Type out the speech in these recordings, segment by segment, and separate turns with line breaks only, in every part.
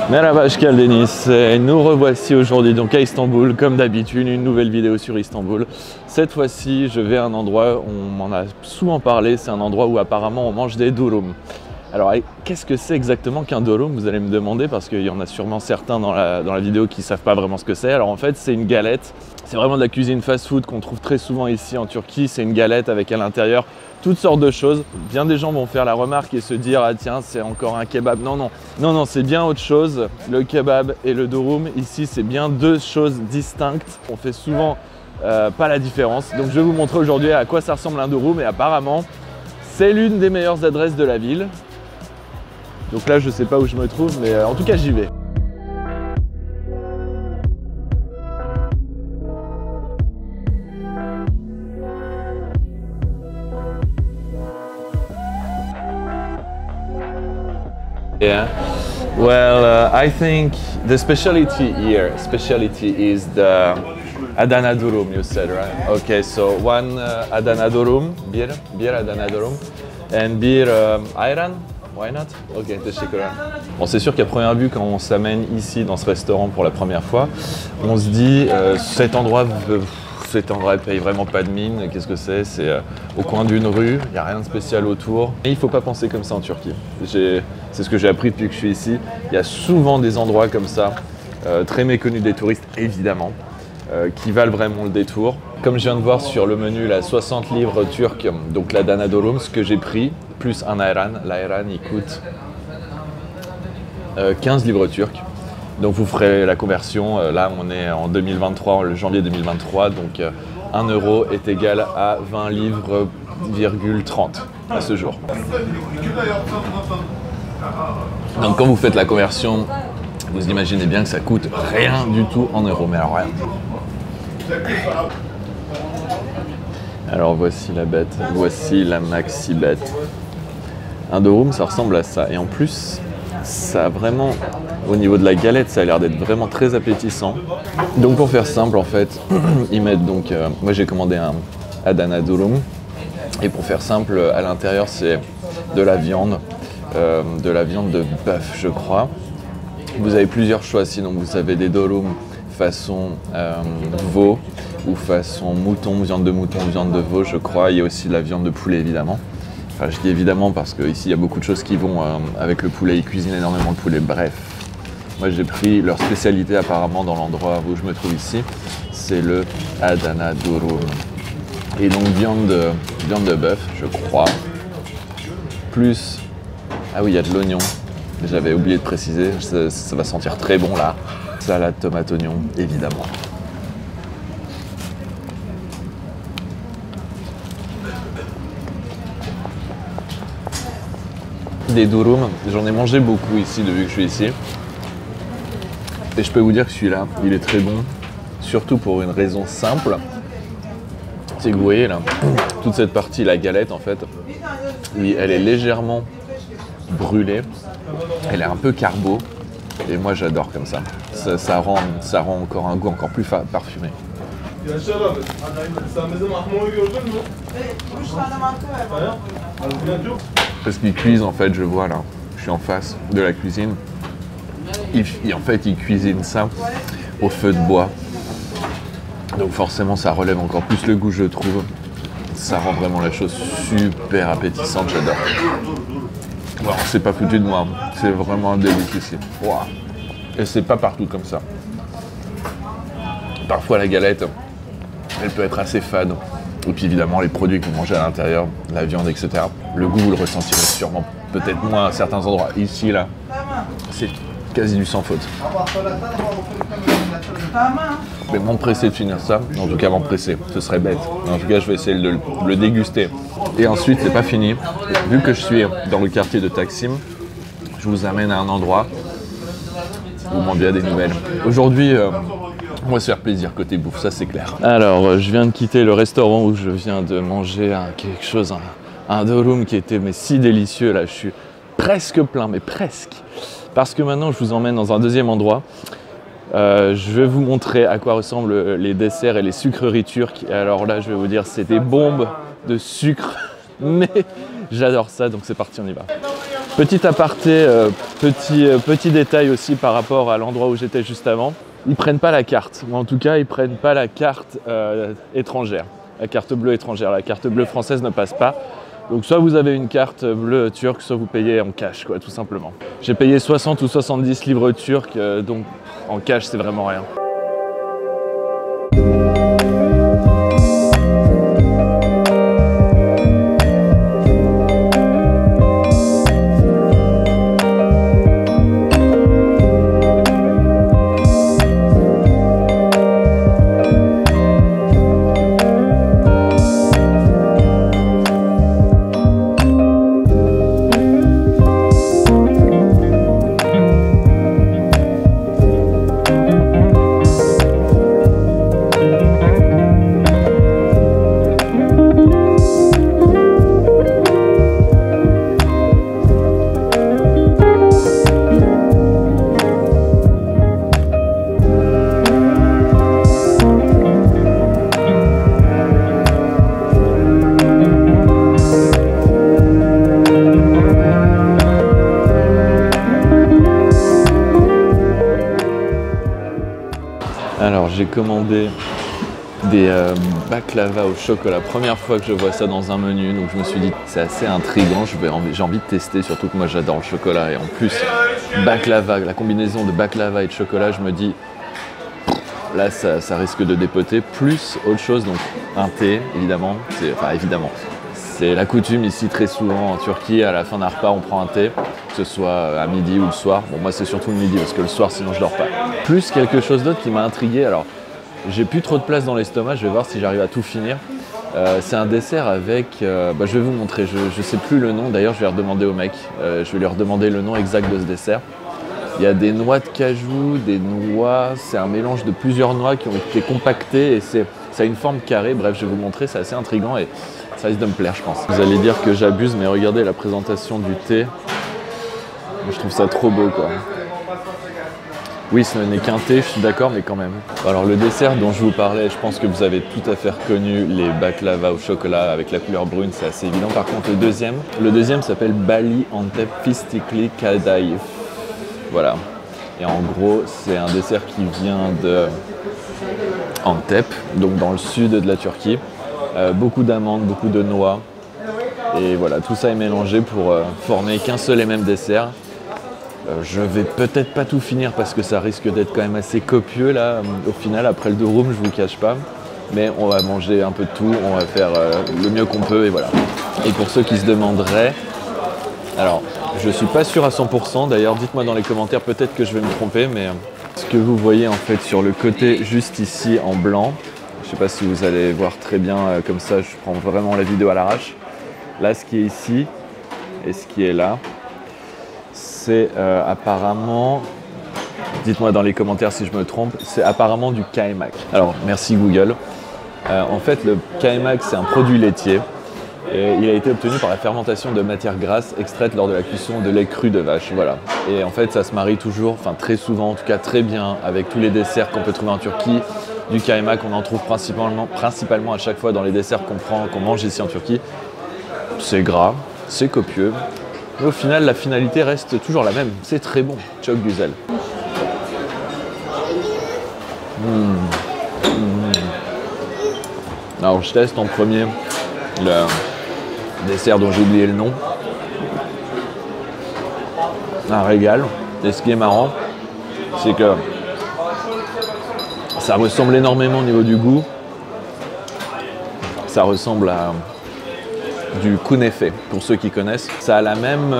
Merhaba, Ashkal Deniz, et nous revoici aujourd'hui donc à Istanbul, comme d'habitude, une nouvelle vidéo sur Istanbul. Cette fois-ci, je vais à un endroit, on m'en a souvent parlé, c'est un endroit où apparemment on mange des durum. Alors, qu'est-ce que c'est exactement qu'un durum? Vous allez me demander, parce qu'il y en a sûrement certains dans la vidéo qui ne savent pas vraiment ce que c'est. Alors en fait, c'est une galette, c'est vraiment de la cuisine fast-food qu'on trouve très souvent ici en Turquie. C'est une galette avec à l'intérieur toutes sortes de choses. Bien des gens vont faire la remarque et se dire « Ah tiens, c'est encore un kebab ». Non, c'est bien autre chose. Le kebab et le durum, ici, c'est bien deux choses distinctes. On fait souvent pas la différence. Donc je vais vous montrer aujourd'hui à quoi ça ressemble un durum et apparemment, c'est l'une des meilleures adresses de la ville. Donc là, je sais pas où je me trouve, mais en tout cas, j'y vais. Yeah, well, I think the specialty is the Adana durum, you said, right? Okay, so one Adana durum, beer Adana durum, and beer ayran. Why not? Ok, teşekkürler. Bon, c'est sûr qu'à première vue, quand on s'amène ici dans ce restaurant pour la première fois, on se dit cet endroit paye vraiment pas de mine. Qu'est-ce que c'est? C'est au coin d'une rue, il n'y a rien de spécial autour. Et il ne faut pas penser comme ça en Turquie. C'est ce que j'ai appris depuis que je suis ici. Il y a souvent des endroits comme ça, très méconnus des touristes, évidemment, qui valent vraiment le détour. Comme je viens de voir sur le menu, la 60 livres turques, donc la Adana durum, ce que j'ai pris, plus un ayran. L'ayran, il coûte 15 livres turcs. Donc vous ferez la conversion. Là, on est en 2023, le janvier 2023. Donc 1 euro est égal à 20 livres,30 à ce jour. Donc quand vous faites la conversion, vous imaginez bien que ça coûte rien du tout en euros. Mais alors rien. Alors voici la bête, voici la maxi bête. Un durum, ça ressemble à ça. Et en plus, ça a vraiment, au niveau de la galette, ça a l'air d'être vraiment très appétissant. Donc pour faire simple, en fait, ils mettent donc, moi j'ai commandé un Adana durum. Et pour faire simple, à l'intérieur, c'est de la viande de bœuf, je crois. Vous avez plusieurs choix, sinon vous avez des durum façon veau ou façon mouton, viande de mouton, viande de veau, je crois. Il y a aussi de la viande de poulet, évidemment. Enfin, je dis évidemment parce qu'ici, il y a beaucoup de choses qui vont avec le poulet. Ils cuisinent énormément le poulet. Bref, moi, j'ai pris leur spécialité apparemment dans l'endroit où je me trouve ici. C'est le Adana durum. Et donc, viande de bœuf, je crois. Plus, ah oui, il y a de l'oignon. J'avais oublié de préciser. Ça va sentir très bon, là. Salade, tomate, oignon, évidemment. Des durum, j'en ai mangé beaucoup ici depuis que je suis ici. Et je peux vous dire que celui-là, il est très bon. Surtout pour une raison simple. C'est que vous voyez là, toute cette partie, la galette en fait, oui, elle est légèrement brûlée. Elle est un peu carbo. Et moi j'adore comme ça. Ça rend encore un goût encore plus parfumé. Parce qu'ils cuisent en fait, je vois là, je suis en face de la cuisine. En fait, ils cuisinent ça au feu de bois. Donc forcément, ça relève encore plus le goût, je trouve. Ça rend vraiment la chose super appétissante, j'adore. Wow, c'est pas foutu de moi, c'est vraiment un délice ici. Wow. Et c'est pas partout comme ça. Parfois la galette, elle peut être assez fade. Et puis évidemment les produits que vous mangez à l'intérieur, la viande, etc. Le goût, vous le ressentirez sûrement peut-être moins à certains endroits. Ici, là, c'est quasi du sans faute. Je vais m'empresser de finir ça. En tout cas, m'empresser, ce serait bête. En tout cas, je vais essayer de le déguster. Et ensuite, c'est pas fini. Vu que je suis dans le quartier de Taksim, je vous amène à un endroit où m'en dire des nouvelles. Aujourd'hui, on va se faire plaisir côté bouffe, ça c'est clair. Alors, je viens de quitter le restaurant où je viens de manger quelque chose, un durum qui était si délicieux. Là, je suis presque plein, mais presque. Parce que maintenant, je vous emmène dans un deuxième endroit. Je vais vous montrer à quoi ressemblent les desserts et les sucreries turques. Et alors là, je vais vous dire, c'est des bombes de sucre. Mais j'adore ça, donc c'est parti, on y va. Petit aparté, petit détail aussi par rapport à l'endroit où j'étais juste avant. Ils prennent pas la carte, ou en tout cas ils prennent pas la carte étrangère, la carte bleue étrangère. La carte bleue française ne passe pas. Donc soit vous avez une carte bleue turque, soit vous payez en cash, quoi, tout simplement. J'ai payé 60 ou 70 livres turcs, donc en cash c'est vraiment rien. Alors j'ai commandé des baklava au chocolat. Première fois que je vois ça dans un menu, donc je me suis dit c'est assez intriguant, j'ai envie de tester, surtout que moi j'adore le chocolat. Et en plus, baklava, la combinaison de baklava et de chocolat, je me dis là ça risque de dépoter. Plus autre chose, donc un thé évidemment, c'est la coutume ici très souvent en Turquie, à la fin d'un repas on prend un thé, que ce soit à midi ou le soir. Bon moi c'est surtout le midi parce que le soir sinon je dors pas. Plus quelque chose d'autre qui m'a intrigué, alors j'ai plus trop de place dans l'estomac, je vais voir si j'arrive à tout finir. C'est un dessert avec, je vais vous montrer, je sais plus le nom, d'ailleurs je vais redemander au mec, je vais lui redemander le nom exact de ce dessert. Il y a des noix de cajou, des noix, c'est un mélange de plusieurs noix qui ont été compactées et ça a une forme carrée, bref je vais vous montrer, c'est assez intriguant et ça risque de me plaire je pense. Vous allez dire que j'abuse, mais regardez la présentation du thé, je trouve ça trop beau quoi. Oui, ce n'est qu'un thé, je suis d'accord, mais quand même. Alors le dessert dont je vous parlais, je pense que vous avez tout à fait reconnu les baklava au chocolat avec la couleur brune, c'est assez évident. Par contre le deuxième s'appelle Bali Antep Fistikli Kadayıf. Voilà. Et en gros, c'est un dessert qui vient de Antep, donc dans le sud de la Turquie. Beaucoup d'amandes, beaucoup de noix. Et voilà, tout ça est mélangé pour former qu'un seul et même dessert. Je vais peut-être pas tout finir parce que ça risque d'être quand même assez copieux là, au final, après le durum, je vous cache pas. Mais on va manger un peu de tout, on va faire le mieux qu'on peut et voilà. Et pour ceux qui se demanderaient, alors je suis pas sûr à 100%, d'ailleurs dites-moi dans les commentaires, peut-être que je vais me tromper, mais ce que vous voyez en fait sur le côté juste ici en blanc, je sais pas si vous allez voir très bien comme ça, je prends vraiment la vidéo à l'arrache. Là ce qui est ici et ce qui est là, c'est apparemment, dites-moi dans les commentaires si je me trompe, c'est apparemment du kaymak. Alors merci Google. En fait le kaymak c'est un produit laitier et il a été obtenu par la fermentation de matières grasses extraites lors de la cuisson de lait cru de vache. Voilà. Et en fait ça se marie toujours, enfin très souvent en tout cas très bien avec tous les desserts qu'on peut trouver en Turquie. Du kaymak on en trouve principalement à chaque fois dans les desserts qu'on mange ici en Turquie. C'est gras, c'est copieux. Mais au final, la finalité reste toujours la même. C'est très bon. Çok güzel. Alors, je teste en premier le dessert dont j'ai oublié le nom. Un régal. Et ce qui est marrant, c'est que ça ressemble énormément au niveau du goût. Ça ressemble à du kunefe, pour ceux qui connaissent. Ça a la même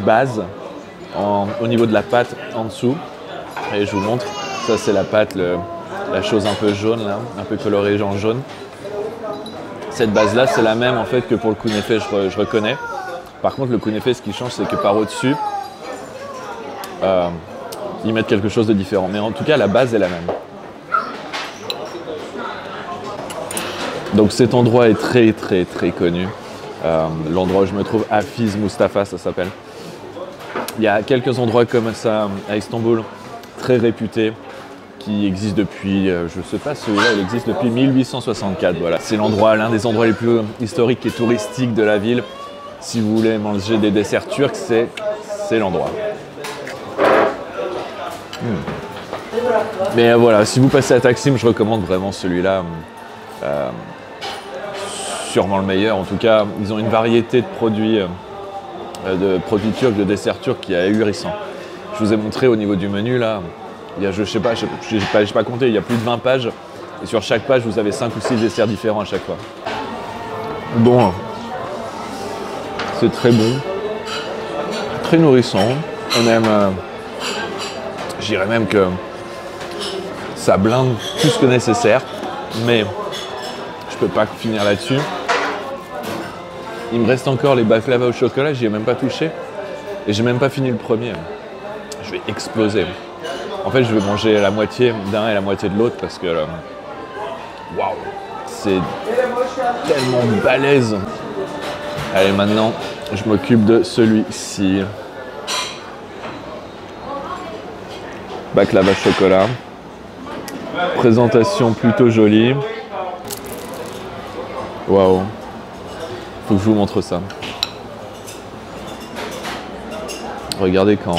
base au niveau de la pâte en dessous. Et je vous montre, ça c'est la pâte, la chose un peu jaune, là, un peu colorée en jaune. Cette base-là, c'est la même en fait que pour le kunefe, je reconnais. Par contre, le kunefe, ce qui change, c'est que par au-dessus, ils mettent quelque chose de différent. Mais en tout cas, la base est la même. Donc cet endroit est très très très connu. L'endroit où je me trouve, Hafiz Mustafa, ça s'appelle. Il y a quelques endroits comme ça à Istanbul, très réputés, qui existent depuis, je ne sais pas, celui-là, il existe depuis 1864. Voilà. C'est l'un des endroits les plus historiques et touristiques de la ville. Si vous voulez manger des desserts turcs, c'est c'est l'endroit. Mais voilà, si vous passez à Taksim, je recommande vraiment celui-là. Sûrement le meilleur. En tout cas, ils ont une variété de produits turcs, de desserts turcs qui est ahurissant. Je vous ai montré au niveau du menu là, il y a, je sais pas compté, il y a plus de 20 pages. Et sur chaque page, vous avez 5 ou 6 desserts différents à chaque fois. Bon, c'est très bon, très nourrissant. On aime, je dirais même que ça blinde tout ce que nécessaire, mais je peux pas finir là-dessus. Il me reste encore les baklava au chocolat, j'y ai même pas touché. Et j'ai même pas fini le premier. Je vais exploser. En fait, je vais manger la moitié d'un et la moitié de l'autre parce que waouh, c'est tellement balèze. Allez, maintenant, je m'occupe de celui-ci. Baklava chocolat. Présentation plutôt jolie. Waouh. Faut que je vous montre ça. Regardez quand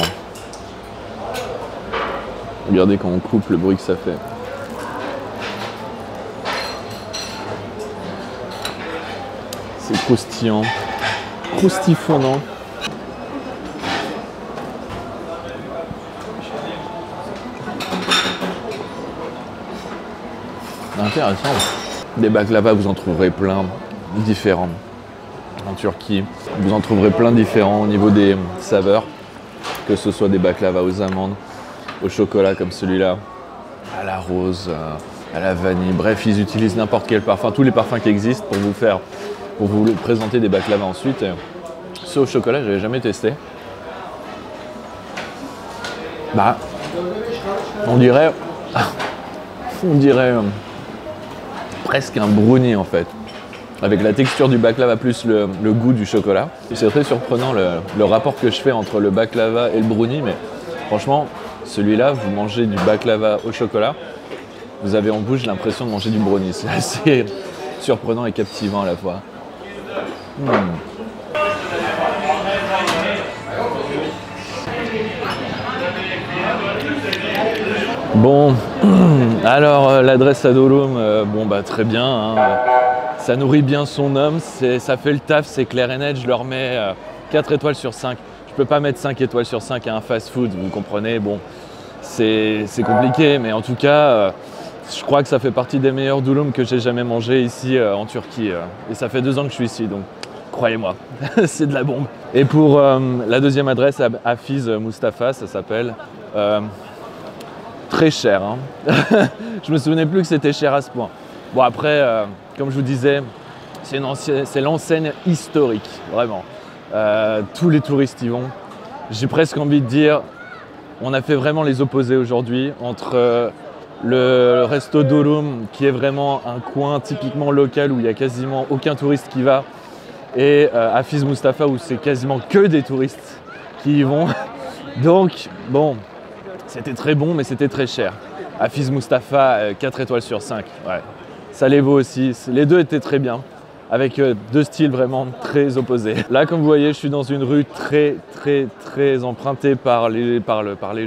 on coupe le bruit que ça fait. C'est croustillant, croustifondant. Intéressant. Des baklava, vous en trouverez plein différents. En Turquie, vous en trouverez plein différents au niveau des saveurs, que ce soit des baklava aux amandes, au chocolat comme celui-là, à la rose, à la vanille. Bref, ils utilisent n'importe quel parfum, tous les parfums qui existent pour vous présenter des baklava ensuite. Et ceux au chocolat, j'avais jamais testé. Bah, on dirait presque un brownie en fait, avec la texture du baklava plus le goût du chocolat. C'est très surprenant le rapport que je fais entre le baklava et le brownie, mais franchement, celui-là, vous mangez du baklava au chocolat, vous avez en bouche l'impression de manger du brownie. C'est assez surprenant et captivant à la fois. Bon, alors l'adresse à Dulum, bon bah très bien, hein. Ça nourrit bien son homme, ça fait le taf, c'est clair et net, je leur mets 4 étoiles sur 5. Je peux pas mettre 5 étoiles sur 5 à un fast-food, vous comprenez, bon, c'est compliqué, mais en tout cas, je crois que ça fait partie des meilleurs Dulum que j'ai jamais mangé ici en Turquie. Et ça fait 2 ans que je suis ici, donc croyez-moi, c'est de la bombe. Et pour la deuxième adresse, Hafiz Mustafa, ça s'appelle. Très cher, hein. Je me souvenais plus que c'était cher à ce point. Bon après, comme je vous disais, c'est l'enseigne historique, vraiment. Tous les touristes y vont. J'ai presque envie de dire, on a fait vraiment les opposés aujourd'hui entre le resto Dulum, qui est vraiment un coin typiquement local où il n'y a quasiment aucun touriste qui va, et Hafiz Mustafa où c'est quasiment que des touristes qui y vont. Donc bon, c'était très bon mais c'était très cher. Hafiz Mustafa, 4 étoiles sur 5. Ouais. Ça les vaut aussi. Les deux étaient très bien, avec 2 styles vraiment très opposés. Là, comme vous voyez, je suis dans une rue très empruntée par les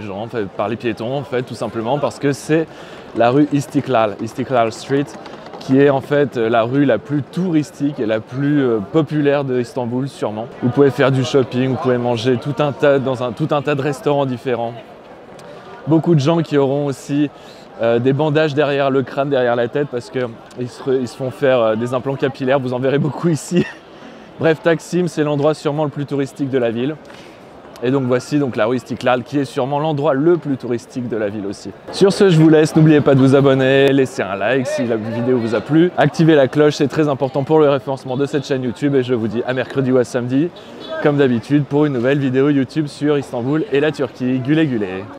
gens, en fait, par les piétons, en fait, tout simplement, parce que c'est la rue Istiklal Street, qui est en fait la rue la plus touristique et la plus populaire d'Istanbul, sûrement. Vous pouvez faire du shopping, vous pouvez manger dans tout un tas de restaurants différents. Beaucoup de gens qui auront aussi des bandages derrière le crâne, derrière la tête, parce qu'ils se font faire des implants capillaires, vous en verrez beaucoup ici. Bref, Taksim, c'est l'endroit sûrement le plus touristique de la ville. Et donc voici donc la rue Istiklal, qui est sûrement l'endroit le plus touristique de la ville aussi. Sur ce, je vous laisse, n'oubliez pas de vous abonner, laissez un like si la vidéo vous a plu, activez la cloche, c'est très important pour le référencement de cette chaîne YouTube, et je vous dis à mercredi ou à samedi, comme d'habitude, pour une nouvelle vidéo YouTube sur Istanbul et la Turquie. Güle güle.